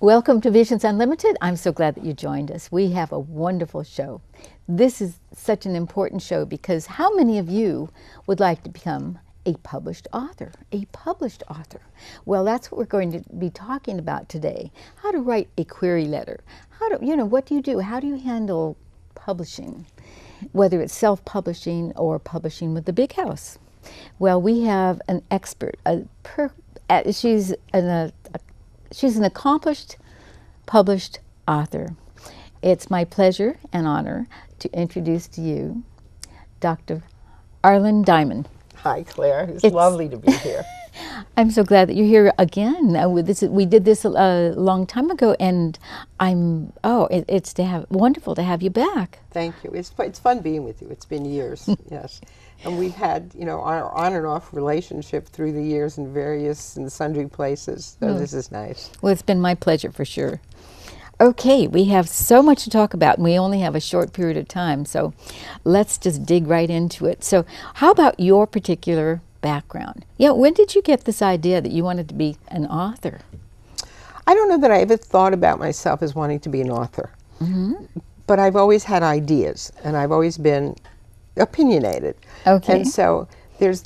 Welcome to Visions Unlimited. I'm so glad that you joined us. We have a wonderful show. This is such an important show because how many of you would like to become a published author? A published author. Well, that's what we're going to be talking about today. How to write a query letter. How to, what do you do? How do you handle publishing? Whether it's self-publishing or publishing with the big house. Well, we have an expert. She's an accomplished published author. It's my pleasure and honor to introduce to you Dr. Arlyne M. Hi, Claire. It's lovely to be here. I'm so glad that you're here again. We did this a long time ago, and it's wonderful to have you back. Thank you. It's fun being with you. It's been years, yes. And we've had, our on and off relationship through the years in various and sundry places. So this is nice. Well, it's been my pleasure for sure. Okay, we have so much to talk about, and we only have a short period of time, so let's just dig right into it. So how about your particular background? When did you get this idea that you wanted to be an author? I don't know that I ever thought about myself as wanting to be an author. But I've always had ideas, and I've always been opinionated. Okay. And so there's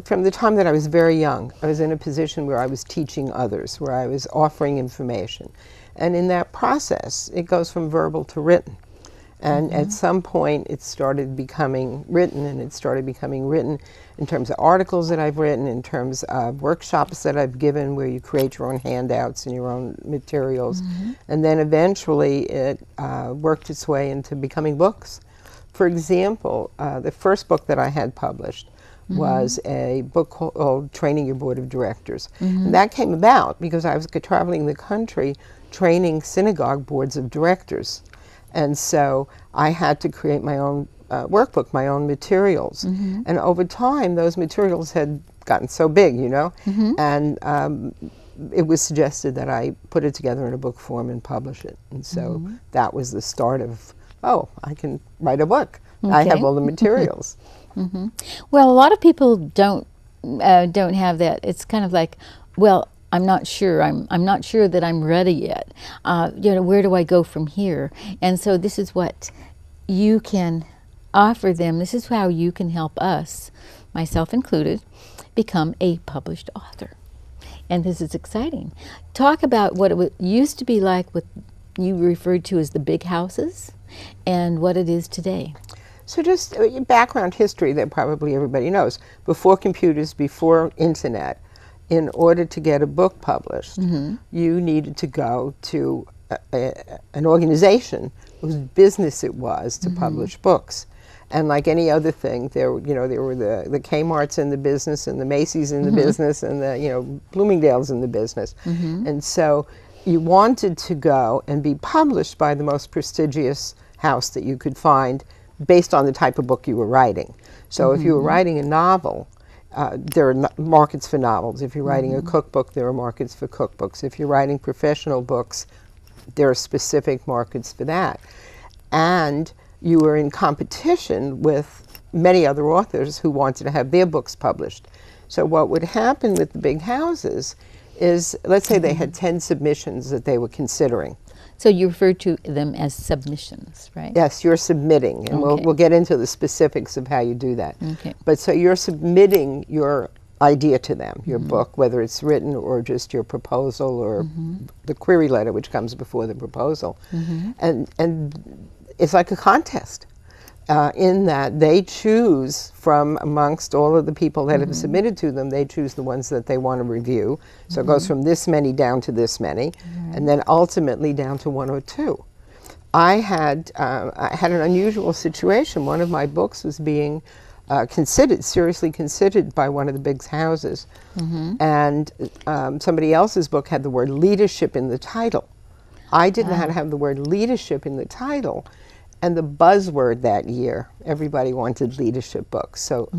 from the time that I was very young, I was in a position where I was teaching others, where I was offering information. And in that process, it goes from verbal to written. And at some point, it started becoming written, and it started becoming written in terms of articles that I've written, in terms of workshops that I've given where you create your own handouts and your own materials. And then eventually, it worked its way into becoming books. For example, the first book that I had published was a book called Training Your Board of Directors. And that came about because I was traveling the country training synagogue boards of directors. And so I had to create my own workbook, my own materials. And over time, those materials had gotten so big, and it was suggested that I put it together in a book form and publish it. And so that was the start of, I can write a book. Okay. I have all the materials. Well, a lot of people don't have that. It's kind of like, well, I'm not sure. I'm not sure that I'm ready yet. Where do I go from here? And so this is what you can offer them. This is how you can help us, myself included, become a published author. And this is exciting. Talk about what it used to be like with you referred to as the big houses and what it is today. So just background history that probably everybody knows. Before computers, before internet, in order to get a book published, you needed to go to an organization whose business it was to publish books. And like any other thing, there were the Kmart's in the business, and the Macy's in the business, and the Bloomingdale's in the business. And so you wanted to go and be published by the most prestigious house that you could find based on the type of book you were writing. So if you were writing a novel, there are markets for novels. If you're writing a cookbook, there are markets for cookbooks. If you're writing professional books, there are specific markets for that. And you were in competition with many other authors who wanted to have their books published. So what would happen with the big houses is, let's say they had 10 submissions that they were considering. So you refer to them as submissions, right? Yes, you're submitting, and we'll get into the specifics of how you do that. Okay. But so you're submitting your idea to them, your book, whether it's written or just your proposal or the query letter, which comes before the proposal. And it's like a contest in that they choose from amongst all of the people that have submitted to them, they choose the ones that they want to review. So it goes from this many down to this many, and then ultimately down to 1 or 2. I had an unusual situation. One of my books was being seriously considered by one of the big houses, and somebody else's book had the word leadership in the title. I didn't know how to have the word leadership in the title. And the buzzword that year, everybody wanted leadership books. So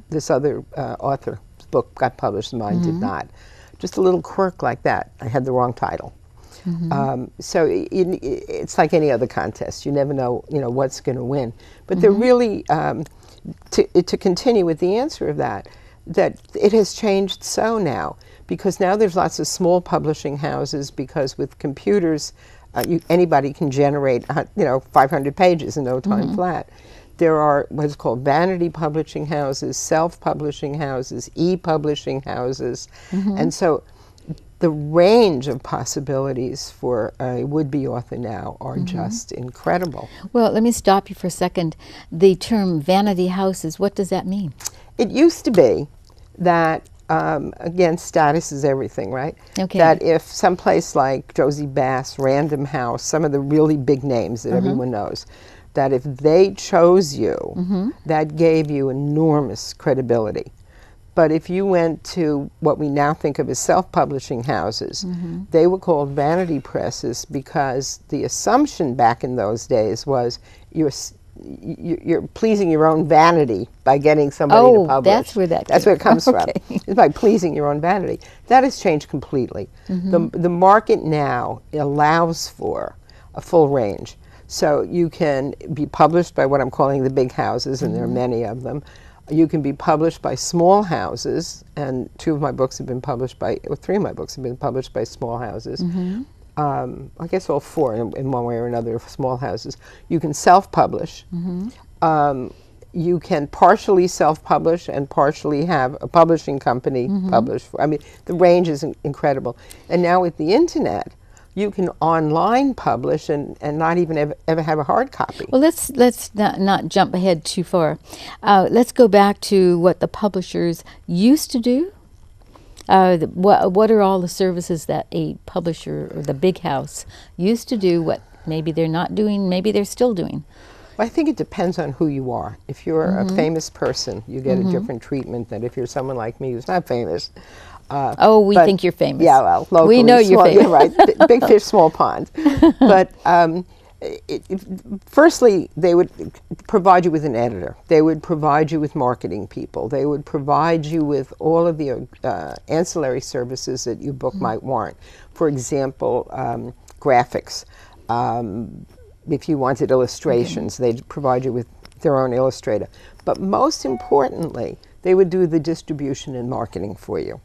this other author's book got published, mine did not. Just a little quirk like that. I had the wrong title. So it's like any other contest. You never know, what's going to win. But they're really, to continue with the answer of that, that it has changed so now, because now there's lots of small publishing houses, because with computers, anybody can generate 500 pages in no time flat. There are what's called vanity publishing houses, self-publishing houses, e-publishing houses, and so the range of possibilities for a would-be author now are just incredible. Well, let me stop you for a second. The term vanity houses, what does that mean? It used to be that, again, status is everything, right? Okay. That if someplace like Josie Bass, Random House, some of the really big names that everyone knows, that if they chose you, that gave you enormous credibility. But if you went to what we now think of as self-publishing houses, they were called vanity presses, because the assumption back in those days was you're pleasing your own vanity by getting somebody to publish. That's where That's where it comes from. Okay. It's by pleasing your own vanity. That has changed completely. The market now allows for a full range. So you can be published by what I'm calling the big houses, and there are many of them. You can be published by small houses, and 2 of my books have been published by, or 3 of my books have been published by small houses. I guess all 4 in one way or another of small houses. You can self-publish. You can partially self-publish and partially have a publishing company publish. I mean, the range is incredible. And now with the internet, you can online publish and not even ever have a hard copy. Well, let's not jump ahead too far. Let's go back to what the publishers used to do. What are all the services that a publisher or the big house used to do, what maybe they're not doing, maybe they're still doing? Well, I think it depends on who you are. If you're a famous person, you get a different treatment than if you're someone like me who's not famous. We think you're famous. Yeah, well, locally, we know you're famous. You're right. Big fish, small pond. But firstly, they would provide you with an editor. They would provide you with marketing people. They would provide you with all of the ancillary services that your book might warrant. For example, graphics. If you wanted illustrations, they'd provide you with their own illustrator. But most importantly, they would do the distribution and marketing for you.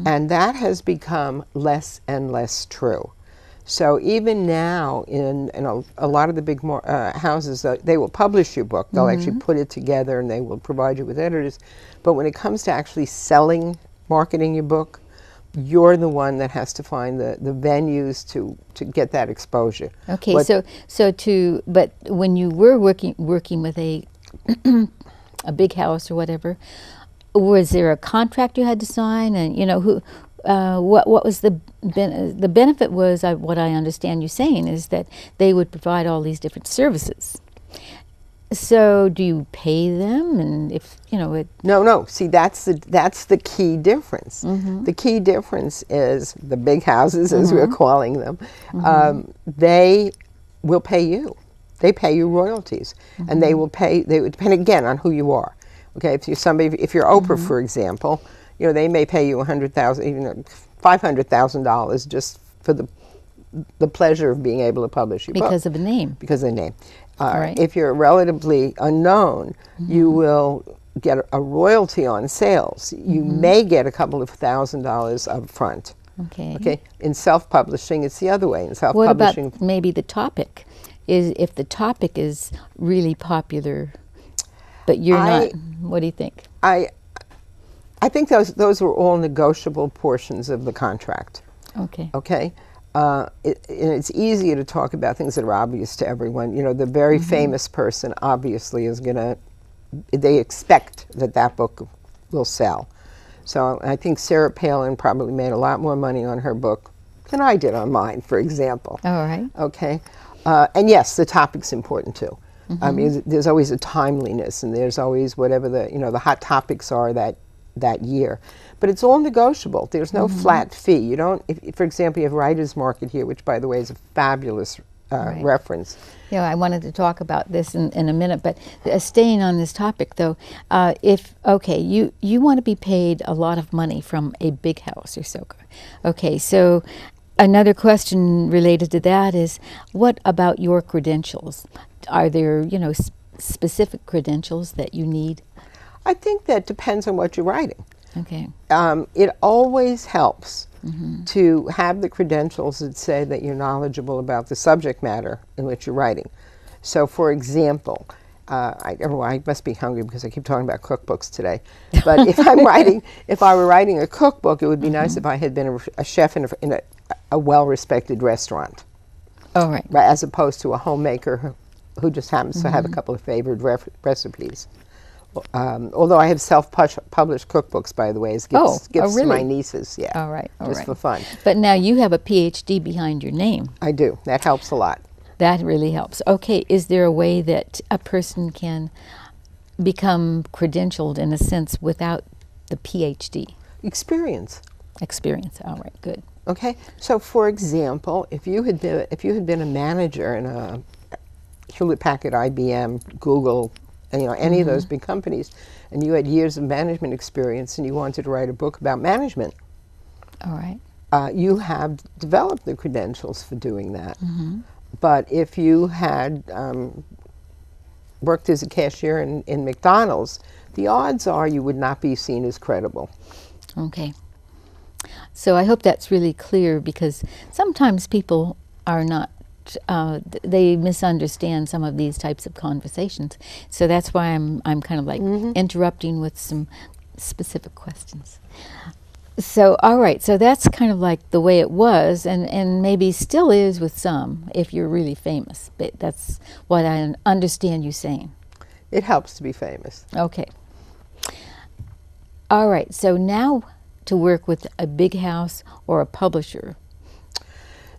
And that has become less and less true. So even now, in a lot of the big houses, they will publish your book. They'll actually put it together, and they will provide you with editors. But when it comes to actually selling, marketing your book, you're the one that has to find the venues to get that exposure. Okay, but when you were working with a a big house or whatever, was there a contract you had to sign? And what was the benefit was, what I understand you saying is that they would provide all these different services. So do you pay them? And if No. See, that's the key difference. The key difference is the big houses, as we're calling them. They will pay you. They pay you royalties, and they will pay. They would depend again on who you are. Okay, if you're Oprah, for example, they may pay you $100,000, even $500,000 just for the pleasure of being able to publish your book. Because of the name. Because of the name. Right. If you're relatively unknown, you will get a royalty on sales. You may get a couple of $1,000s up front. Okay. In self-publishing, it's the other way. In self-publishing, what about maybe the topic? If the topic is really popular, but you're not, what do you think? I think those were all negotiable portions of the contract. Okay. Okay. And it's easier to talk about things that are obvious to everyone. The very famous person obviously is they expect that book will sell. So I think Sarah Palin probably made a lot more money on her book than I did on mine, for example. All right. Okay. And yes, the topic's important too. I mean, there's always a timeliness, and there's always whatever the hot topics are that year. But it's all negotiable. There's no flat fee. You don't, if, for example, you have Writer's Market here, which, by the way, is a fabulous reference. I wanted to talk about this in a minute, but staying on this topic, though, you want to be paid a lot of money from a big house or so. Okay, so another question related to that is, what about your credentials? Are there, specific credentials that you need? I think that depends on what you're writing. Okay. It always helps to have the credentials that say that you're knowledgeable about the subject matter in which you're writing. So, for example, I must be hungry because I keep talking about cookbooks today. But if I were writing a cookbook, it would be nice if I had been a chef in a well-respected restaurant. All right. As opposed to a homemaker who just happens to have a couple of favored recipes. Although I have self-published cookbooks, by the way, as gifts really? to my nieces. Yeah. All right. Just for fun. But now you have a Ph.D. behind your name. I do. That helps a lot. That really helps. Okay, is there a way that a person can become credentialed in a sense without the Ph.D.? Experience. Experience. All right, good. Okay. So, for example, if you had been a manager in a Hewlett-Packard, IBM, Google, any of those big companies, and you had years of management experience, and you wanted to write a book about management, all right, you have developed the credentials for doing that. But if you had worked as a cashier in McDonald's, the odds are you would not be seen as credible. Okay. So I hope that's really clear, because sometimes people are not, they misunderstand some of these types of conversations. So that's why I'm kind of like interrupting with some specific questions. So, all right, so that's kind of like the way it was, and maybe still is with some, if you're really famous. But that's what I understand you saying. It helps to be famous. Okay. All right, so now to work with a big house or a publisher.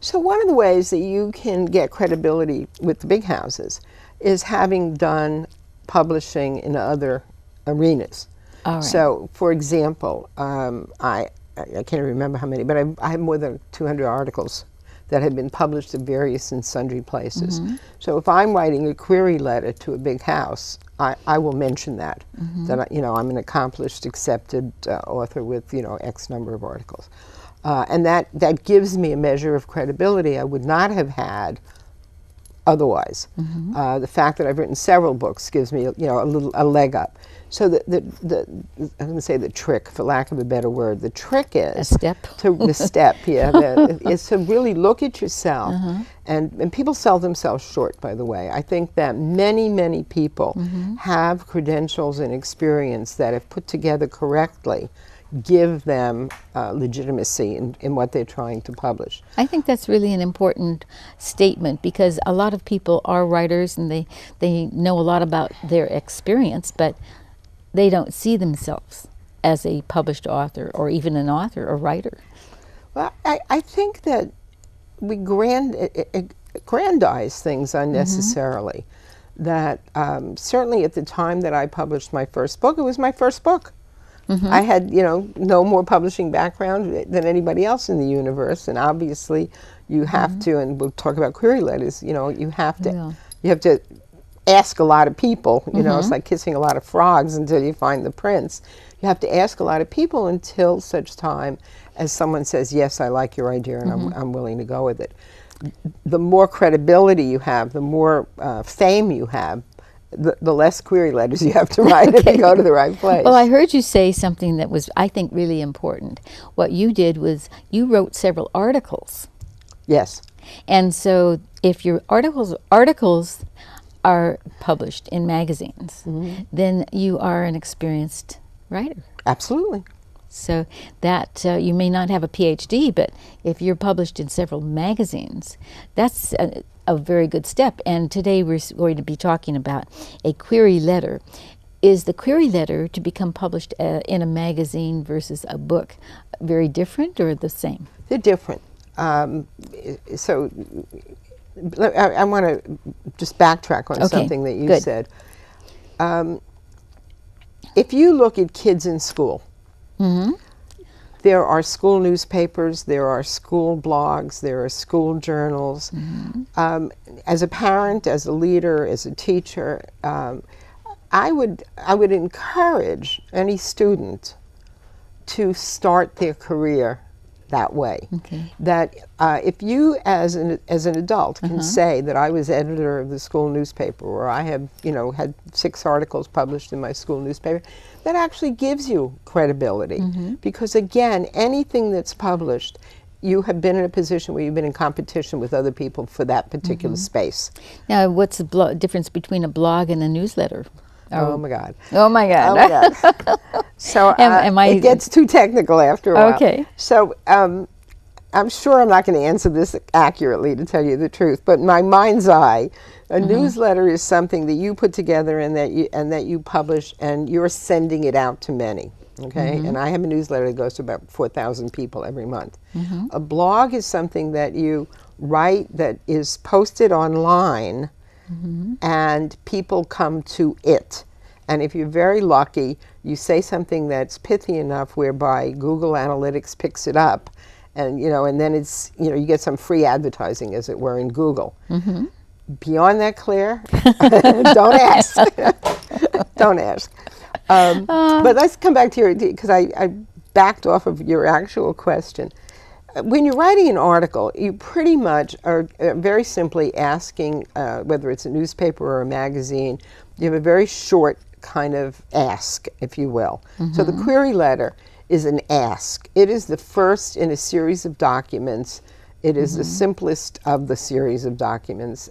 So one of the ways that you can get credibility with the big houses is having done publishing in other arenas. All right. So, for example, I can't remember how many, but I have more than 200 articles that have been published in various and sundry places. So if I'm writing a query letter to a big house, I will mention that, that I'm an accomplished, accepted author with X number of articles. And that gives me a measure of credibility I would not have had otherwise. The fact that I've written several books gives me a leg up. So I'm going to say the trick, for lack of a better word, the trick is the step, is to really look at yourself. And people sell themselves short, by the way. I think that many people have credentials and experience that, if put together correctly, give them legitimacy in what they're trying to publish. I think that's really an important statement, because a lot of people are writers and they know a lot about their experience, but they don't see themselves as a published author or even an author or writer. Well, I think that we aggrandize things unnecessarily. That certainly at the time that I published my first book, it was my first book. I had, no more publishing background than anybody else in the universe, and obviously you have to, and we'll talk about query letters, you have to ask a lot of people, it's like kissing a lot of frogs until you find the prince. You have to ask a lot of people until such time as someone says, yes, I like your idea and I'm willing to go with it. The more credibility you have, the more fame you have, the less query letters you have to write if you go to the right place. Well, I heard you say something that was, I think, really important. What you did was you wrote several articles. Yes. And so if your articles are published in magazines, then you are an experienced writer. Absolutely. So that you may not have a Ph.D., but if you're published in several magazines, that's a very good step. And today we're going to be talking about a query letter. Is the query letter to become published in a magazine versus a book very different or the same? They're different. So I want to just backtrack on something that you said. If you look at kids in school, there are school newspapers, there are school blogs, there are school journals. As a parent, as a leader, as a teacher, I would encourage any student to start their career that way. Okay. That if you, as an adult, can say that I was editor of the school newspaper, or I have, had 6 articles published in my school newspaper, that actually gives you credibility. Because again, anything that's published, you have been in a position where you've been in competition with other people for that particular space. Now, what's the difference between a blog and a newsletter? Oh my God. Oh my God. Oh my God. So it gets too technical after a while. Okay. So I'm sure I'm not going to answer this accurately, to tell you the truth, but in my mind's eye, a newsletter is something that you put together and that you publish, and you're sending it out to many. Okay, and I have a newsletter that goes to about 4,000 people every month. A blog is something that you write that is posted online, and people come to it. And if you're very lucky, you say something that's pithy enough whereby Google Analytics picks it up, and and then it's you get some free advertising, as it were, in Google. Beyond that, Claire, don't ask. Don't ask. But let's come back to your, because I backed off of your actual question. When you're writing an article, you pretty much are very simply asking, whether it's a newspaper or a magazine, you have a very short kind of ask, if you will. So the query letter is an ask. It is the first in a series of documents. It is the simplest of the series of documents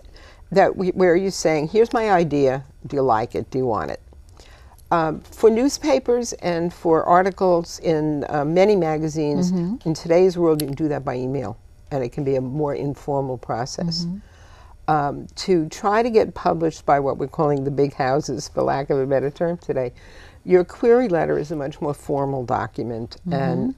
where you're saying, here's my idea, do you like it, do you want it? For newspapers and for articles in many magazines, in today's world, you can do that by email, and it can be a more informal process. To try to get published by what we're calling the big houses, for lack of a better term today, your query letter is a much more formal document and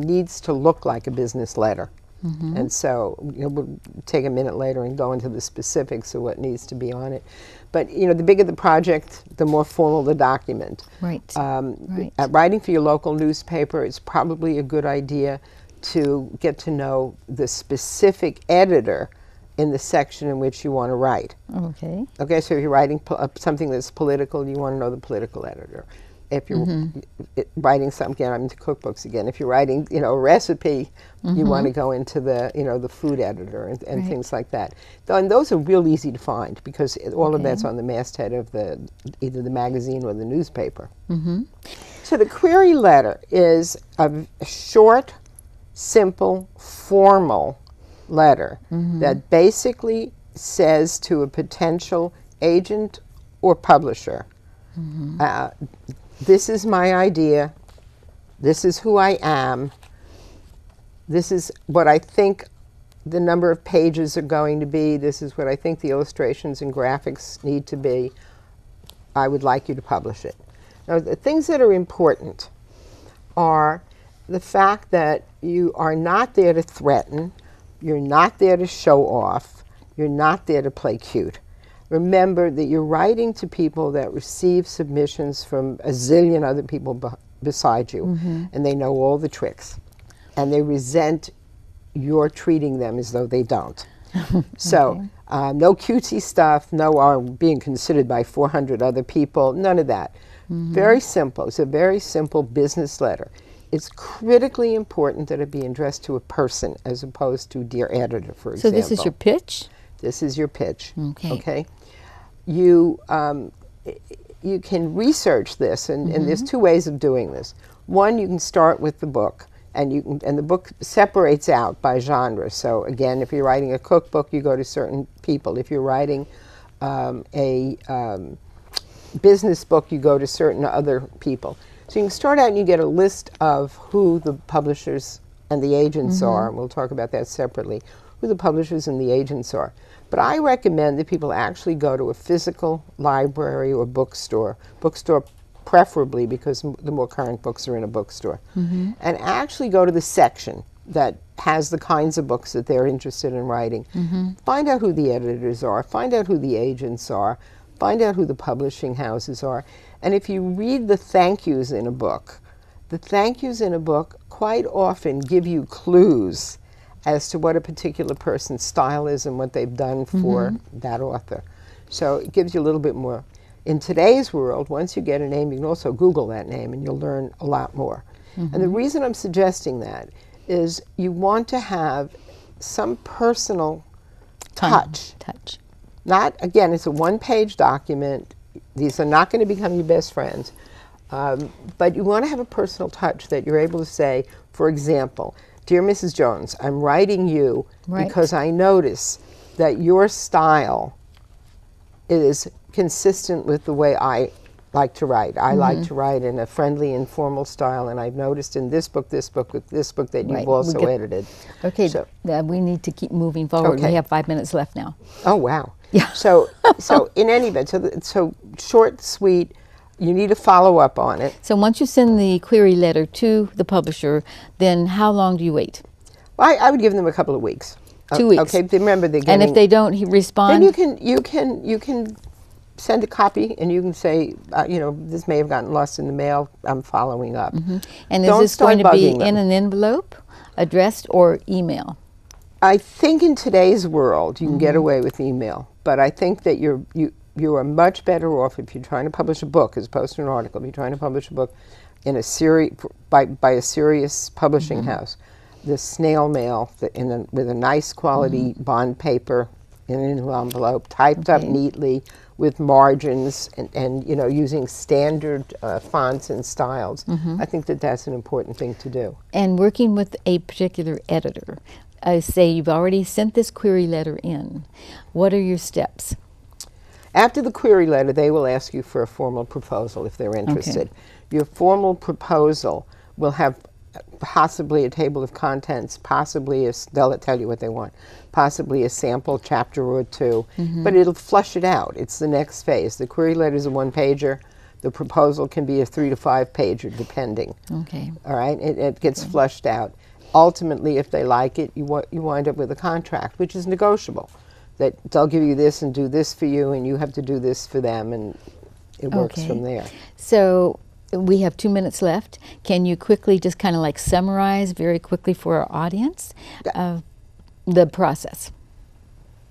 needs to look like a business letter. And so we'll take a minute later and go into the specifics of what needs to be on it. But the bigger the project, the more formal the document. Right. Writing for your local newspaper, it's probably a good idea to get to know the specific editor in the section in which you want to write. Okay, so if you're writing something that's political, you want to know the political editor. If you're writing something, again, I'm into cookbooks again. If you're writing, a recipe, you want to go into the, the food editor and things like that. And those are real easy to find, because all of that's on the masthead of either the magazine or the newspaper. So the query letter is a short, simple, formal letter that basically says to a potential agent or publisher, this is my idea, this is who I am, this is what I think the number of pages are going to be, this is what I think the illustrations and graphics need to be, I would like you to publish it. Now, the things that are important are the fact that you are not there to threaten, you're not there to show off, you're not there to play cute. Remember that you're writing to people that receive submissions from a zillion other people beside you, and they know all the tricks, and they resent your treating them as though they don't. So no cutesy stuff, no being considered by 400 other people, none of that. Very simple. It's a very simple business letter. It's critically important that it be addressed to a person as opposed to dear editor, for example. So this is your pitch? This is your pitch. Okay. You can research this, and there's 2 ways of doing this. One, you can start with the book, and the book separates out by genre. So again, if you're writing a cookbook, you go to certain people. If you're writing a business book, you go to certain other people. So you can start out and you get a list of who the publishers and the agents are, and we'll talk about that separately, who the publishers and the agents are. But I recommend that people actually go to a physical library or bookstore preferably, because the more current books are in a bookstore, and actually go to the section that has the kinds of books that they're interested in writing. Find out who the editors are, find out who the agents are, find out who the publishing houses are. And if you read the thank yous in a book, the thank yous in a book quite often give you clues as to what a particular person's style is and what they've done for that author. So it gives you a little bit more. In today's world, once you get a name, you can also Google that name and you'll learn a lot more. And the reason I'm suggesting that is you want to have some personal touch. Not, again, it's a one-page document. These are not going to become your best friends. But you want to have a personal touch that you're able to say, for example, "Dear Mrs. Jones, I'm writing you because I notice that your style is consistent with the way I like to write. I like to write in a friendly, informal style, and I've noticed in this book that you've also edited." Okay, so we need to keep moving forward. Okay. We have 5 minutes left now. Oh, wow. Yeah. So in any event, so short, sweet, you need to follow up on it. So once you send the query letter to the publisher, then how long do you wait? Well, I would give them a couple of weeks. 2 weeks. Okay, remember they're getting... And if they don't respond? Then you can send a copy, and you can say, this may have gotten lost in the mail. I'm following up. And is this going to be in an envelope, addressed, or email? I think in today's world you can get away with email, but I think that you are much better off if you're trying to publish a book as opposed to an article. If you're trying to publish a book in a by a serious publishing house, the snail mail with a nice quality bond paper in an envelope, typed up neatly with margins and using standard fonts and styles. I think that that's an important thing to do. And working with a particular editor, say you've already sent this query letter in, what are your steps? After the query letter, they will ask you for a formal proposal if they're interested. Your formal proposal will have possibly a table of contents, possibly they'll tell you what they want, possibly a sample chapter or two, but it'll flush it out. It's the next phase. The query letter is a one-pager. The proposal can be a 3 to 5 pager, depending. Okay. All right, it gets flushed out. Ultimately, if they like it, you wind up with a contract, which is negotiable. That they'll give you this and do this for you, and you have to do this for them, and it works from there. So we have 2 minutes left. Can you quickly just kind of like summarize very quickly for our audience the process?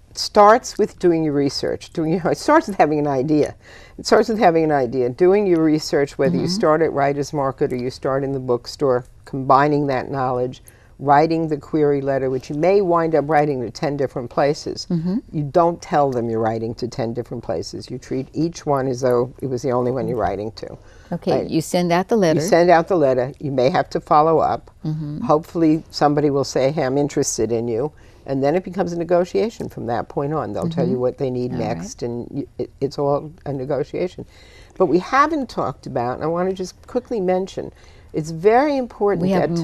It starts with doing your research. It starts with having an idea. Doing your research, whether you start at Writer's Market or you start in the bookstore, combining that knowledge, writing the query letter, which you may wind up writing to 10 different places. You don't tell them you're writing to 10 different places. You treat each one as though it was the only one you're writing to. Okay, you send out the letter. You send out the letter. You may have to follow up. Hopefully somebody will say, "Hey, I'm interested in you." And then it becomes a negotiation from that point on. They'll tell you what they need next, and it's all a negotiation. But we haven't talked about, and I want to just quickly mention, it's very important that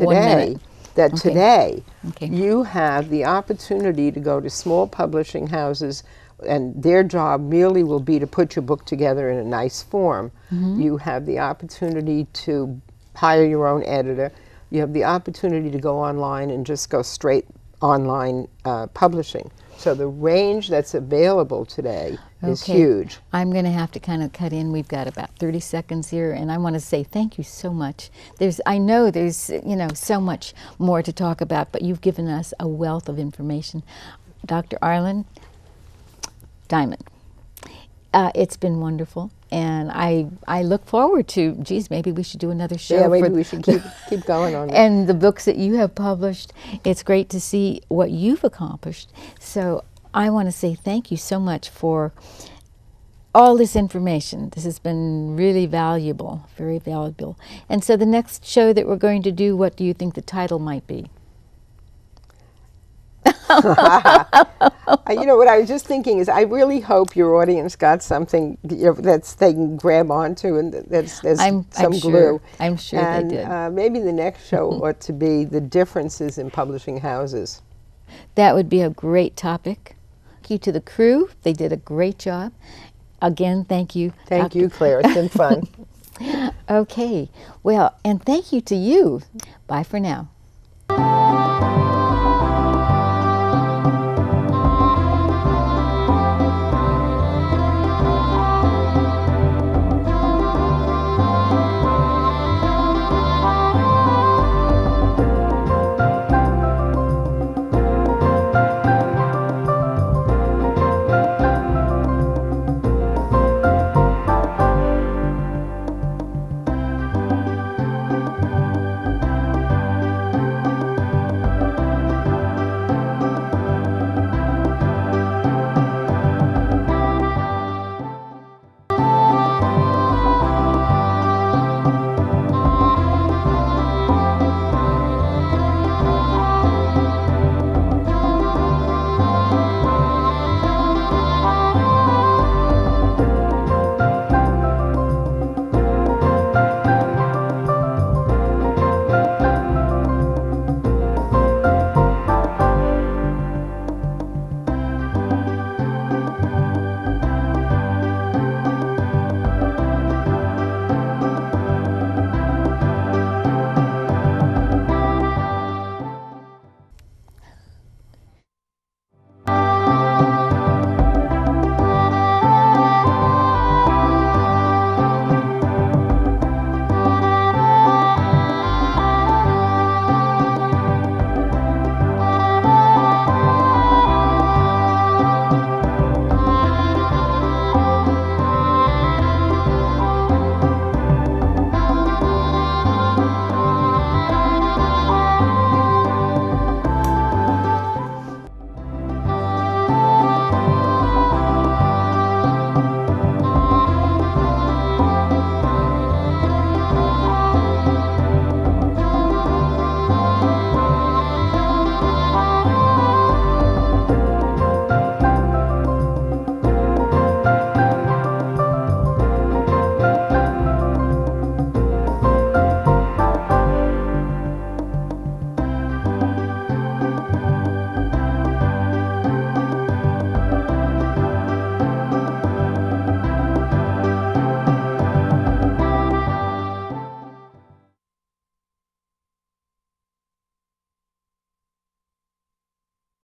today you have the opportunity to go to small publishing houses, and their job merely will be to put your book together in a nice form. You have the opportunity to hire your own editor. You have the opportunity to go online and just go straight online publishing. So the range that's available today is huge. I'm going to have to kind of cut in. We've got about 30 seconds here, and I want to say thank you so much. I know there's so much more to talk about, but you've given us a wealth of information. Dr. Arlyne Diamond, it's been wonderful, and I look forward to, geez, maybe we should do another show. Yeah, maybe we should keep going on that. And the books that you have published, it's great to see what you've accomplished. So I want to say thank you so much for all this information. This has been really valuable, very valuable. And so the next show that we're going to do, what do you think the title might be? What I was just thinking is I really hope your audience got something that they can grab onto, and there's some glue. I'm sure they did. Maybe the next show ought to be the differences in publishing houses. That would be a great topic. Thank you to the crew. They did a great job. Again, thank you. Thank you, Claire. It's been fun. Okay. Well, and thank you to you. Bye for now.